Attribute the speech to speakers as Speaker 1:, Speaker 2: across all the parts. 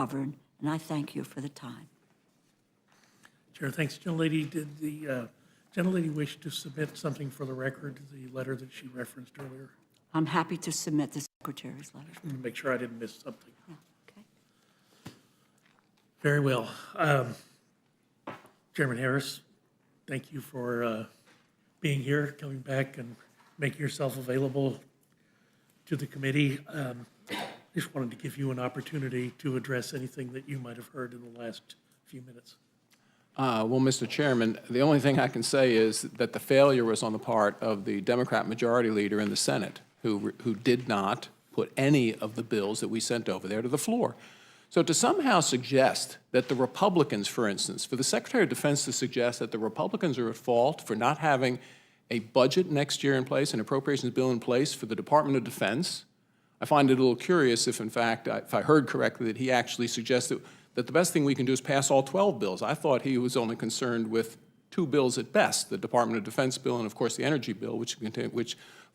Speaker 1: govern, and I thank you for the time.
Speaker 2: Chair, thanks. Gentlelady, did the gentlelady wish to submit something for the record, the letter that she referenced earlier?
Speaker 1: I'm happy to submit the Secretary's letter.
Speaker 2: Just wanted to make sure I didn't miss something.
Speaker 1: Yeah, okay.
Speaker 2: Very well. Chairman Harris, thank you for being here, coming back and making yourself available to the committee. Just wanted to give you an opportunity to address anything that you might have heard in the last few minutes.
Speaker 3: Well, Mr. Chairman, the only thing I can say is that the failure was on the part of the Democrat Majority Leader in the Senate, who did not put any of the bills that we sent over there to the floor. So to somehow suggest that the Republicans, for instance, for the Secretary of Defense to suggest that the Republicans are at fault for not having a budget next year in place, an appropriations bill in place for the Department of Defense, I find it a little curious if, in fact, if I heard correctly, that he actually suggested that the best thing we can do is pass all 12 bills. I thought he was only concerned with 2 bills at best, the Department of Defense bill and, of course, the energy bill, which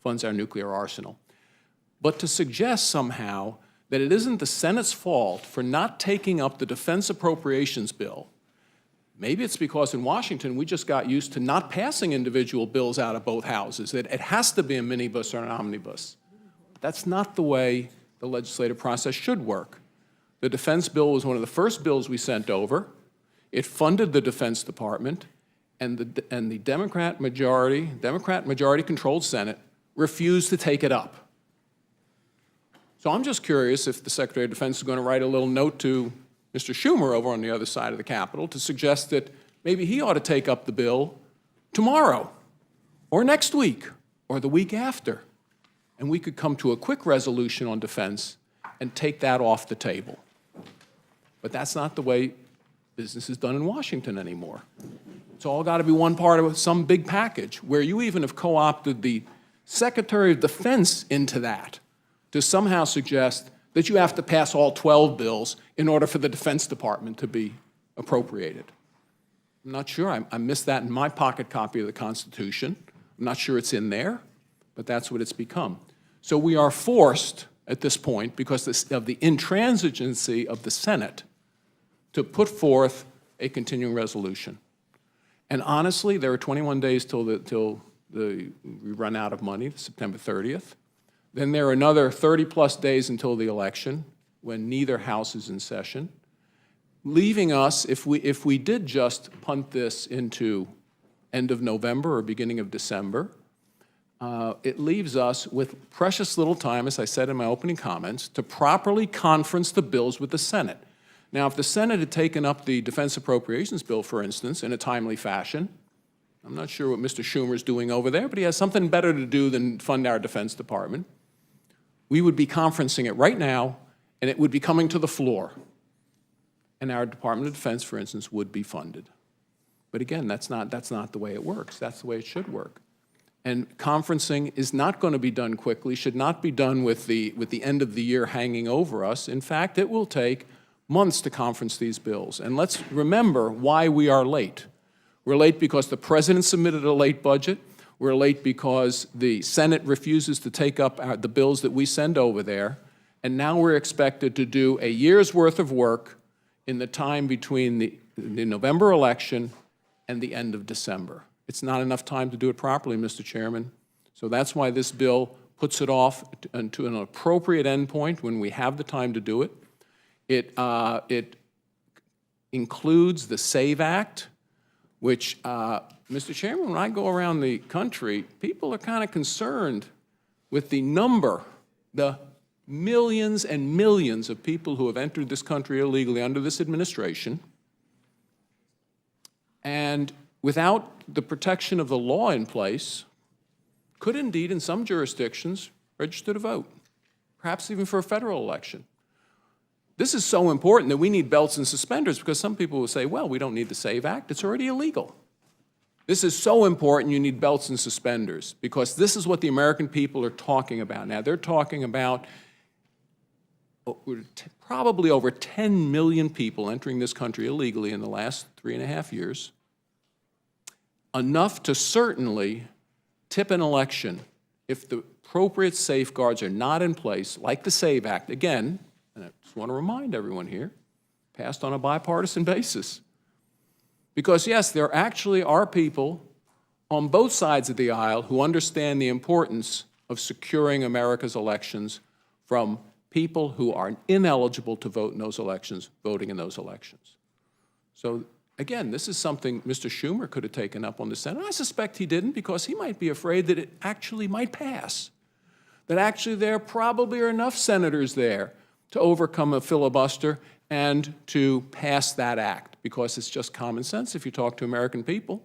Speaker 3: funds our nuclear arsenal. But to suggest somehow that it isn't the Senate's fault for not taking up the defense appropriations bill, maybe it's because in Washington we just got used to not passing individual bills out of both houses, that it has to be a minibus or an omnibus. That's not the way the legislative process should work. The defense bill was one of the first bills we sent over. It funded the Defense Department, and the Democrat majority-controlled Senate refused to take it up. So I'm just curious if the Secretary of Defense is going to write a little note to Mr. Schumer over on the other side of the Capitol to suggest that maybe he ought to take up the bill tomorrow, or next week, or the week after, and we could come to a quick resolution on defense and take that off the table. But that's not the way business is done in Washington anymore. It's all got to be one part of some big package where you even have co-opted the Secretary of Defense into that to somehow suggest that you have to pass all 12 bills in order for the Defense Department to be appropriated. I'm not sure. I missed that in my pocket copy of the Constitution. I'm not sure it's in there, but that's what it's become. So we are forced at this point, because of the intransigency of the Senate, to put forth a continuing resolution. And honestly, there are 21 days till we run out of money, September 30th. Then there are another 30-plus days until the election, when neither house is in session, leaving us, if we did just punt this into end of November or beginning of December, it leaves us with precious little time, as I said in my opening comments, to properly conference the bills with the Senate. Now, if the Senate had taken up the defense appropriations bill, for instance, in a timely fashion, I'm not sure what Mr. Schumer's doing over there, but he has something better to do than fund our Defense Department. We would be conferencing it right now, and it would be coming to the floor. And our Department of Defense, for instance, would be funded. But again, that's not the way it works. That's the way it should work. And conferencing is not going to be done quickly, should not be done with the end of the year hanging over us. In fact, it will take months to conference these bills. And let's remember why we are late. We're late because the President submitted a late budget. We're late because the Senate refuses to take up the bills that we send over there. And now we're expected to do a year's worth of work in the time between the November election and the end of December. It's not enough time to do it properly, Mr. Chairman. So that's why this bill puts it off to an appropriate endpoint when we have the time to do it. It includes the SAVE Act, which, Mr. Chairman, when I go around the country, people are kind of concerned with the number, the millions and millions of people who have entered this country illegally under this administration. And without the protection of the law in place, could indeed, in some jurisdictions, register to vote, perhaps even for a federal election. This is so important that we need belts and suspenders, because some people will say, well, we don't need the SAVE Act, it's already illegal. This is so important you need belts and suspenders, because this is what the American people are talking about now. They're talking about probably over 10 million people entering this country illegally in the last 3.5 years. Enough to certainly tip an election if the appropriate safeguards are not in place, like the SAVE Act. Again, and I just want to remind everyone here, passed on a bipartisan basis. Because yes, there actually are people on both sides of the aisle who understand the importance of securing America's elections from people who are ineligible to vote in those elections, voting in those elections. So again, this is something Mr. Schumer could have taken up on the Senate. I suspect he didn't because he might be afraid that it actually might pass. That actually there probably are enough senators there to overcome a filibuster and to pass that act, because it's just common sense if you talk to American people.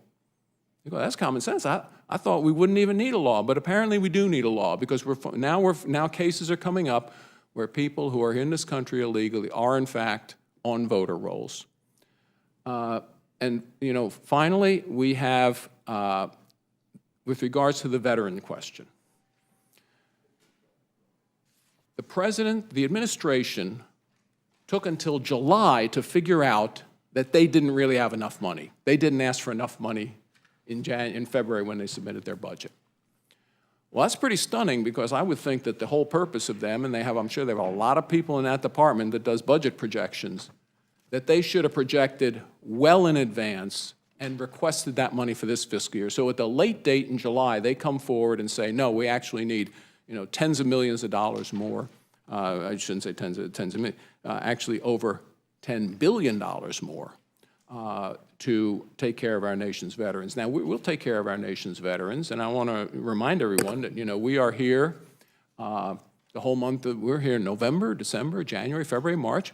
Speaker 3: You go, that's common sense. I thought we wouldn't even need a law, but apparently we do need a law, because now cases are coming up where people who are in this country illegally are in fact on voter rolls. And you know, finally, we have, with regards to the veteran question, the president, the administration took until July to figure out that they didn't really have enough money. They didn't ask for enough money in February when they submitted their budget. Well, that's pretty stunning, because I would think that the whole purpose of them, and I'm sure they have a lot of people in that department that does budget projections, that they should have projected well in advance and requested that money for this fiscal year. So at the late date in July, they come forward and say, no, we actually need, you know, tens of millions of dollars more. I shouldn't say tens of millions, actually over $10 billion more to take care of our nation's veterans. Now, we'll take care of our nation's veterans, and I want to remind everyone that, you know, we are here the whole month. We're here in November, December, January, February, March.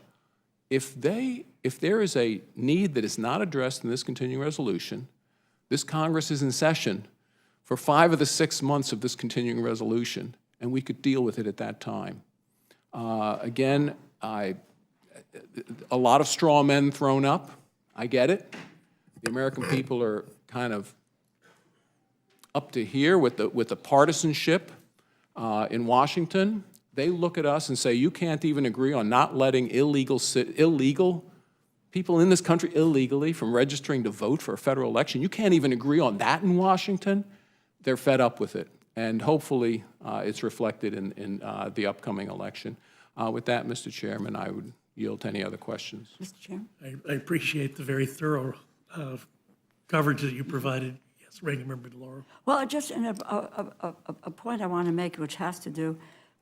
Speaker 3: If there is a need that is not addressed in this continuing resolution, this Congress is in session for 5 of the 6 months of this continuing resolution, and we could deal with it at that time. Again, a lot of straw men thrown up. I get it. The American people are kind of up to here with the partisanship in Washington. They look at us and say, you can't even agree on not letting illegal people in this country illegally from registering to vote for a federal election. You can't even agree on that in Washington. They're fed up with it. And hopefully it's reflected in the upcoming election. With that, Mr. Chairman, I would yield to any other questions.
Speaker 1: Mr. Chairman?
Speaker 2: I appreciate the very thorough coverage that you provided. Yes, Ranking Member DeLauro.
Speaker 1: Well, just a point I want to make, which has to do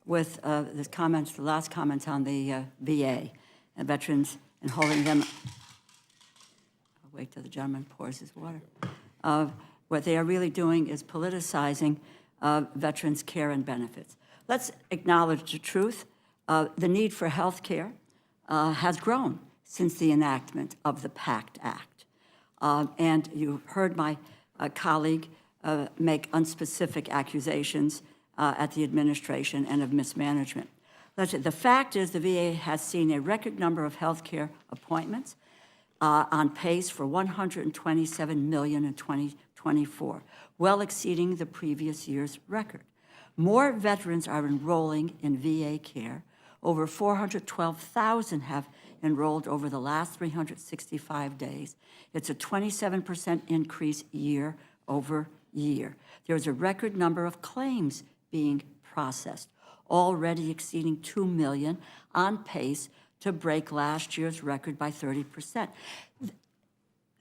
Speaker 1: with the last comments on the VA and veterans and holding them. I'll wait till the gentleman pours his water. What they are really doing is politicizing veterans' care and benefits. Let's acknowledge the truth. The need for health care has grown since the enactment of the PACT Act. And you heard my colleague make unspecific accusations at the administration and of mismanagement. The fact is the VA has seen a record number of health care appointments on pace for 127 million in 2024, well exceeding the previous year's record. More veterans are enrolling in VA care. Over 412,000 have enrolled over the last 365 days. It's a 27% increase year over year. There's a record number of claims being processed, already exceeding 2 million, on pace to break last year's record by 30%.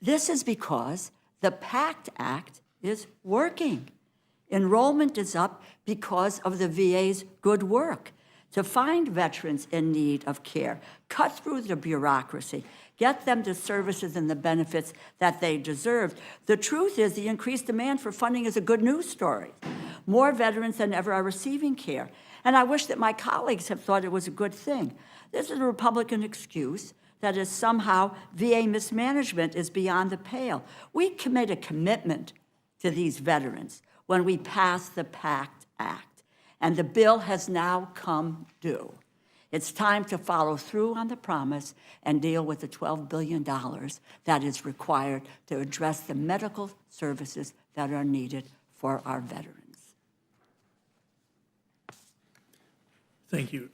Speaker 1: This is because the PACT Act is working. Enrollment is up because of the VA's good work to find veterans in need of care, cut through the bureaucracy, get them the services and the benefits that they deserve. The truth is the increased demand for funding is a good news story. More veterans than ever are receiving care. And I wish that my colleagues have thought it was a good thing. This is a Republican excuse that is somehow VA mismanagement is beyond the pale. We made a commitment to these veterans when we passed the PACT Act. And the bill has now come due. It's time to follow through on the promise and deal with the $12 billion that is required to address the medical services that are needed for our veterans.
Speaker 2: Thank you.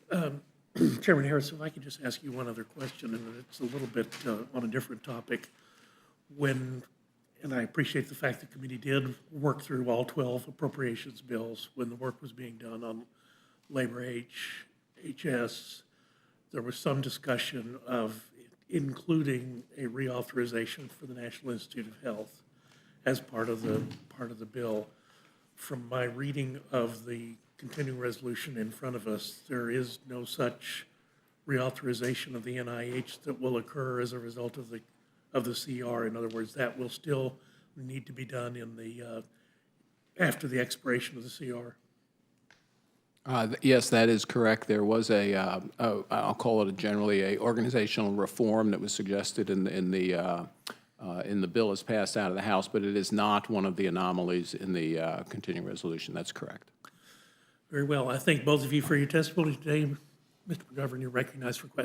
Speaker 2: Chairman Harris, if I could just ask you one other question, and it's a little bit on a different topic. And I appreciate the fact the committee did work through all 12 appropriations bills when the work was being done on labor HS. There was some discussion of including a reauthorization for the National Institute of Health as part of the bill. From my reading of the continuing resolution in front of us, there is no such reauthorization of the NIH that will occur as a result of the CR. In other words, that will still need to be done in the after the expiration of the CR.
Speaker 3: Yes, that is correct. There was I'll call it generally a organizational reform that was suggested in the bill as passed out of the House, but it is not one of the anomalies in the continuing resolution. That's correct.
Speaker 2: Very well. I thank both of you for your testimony today. Mr. McGovern, you're recognized for questions.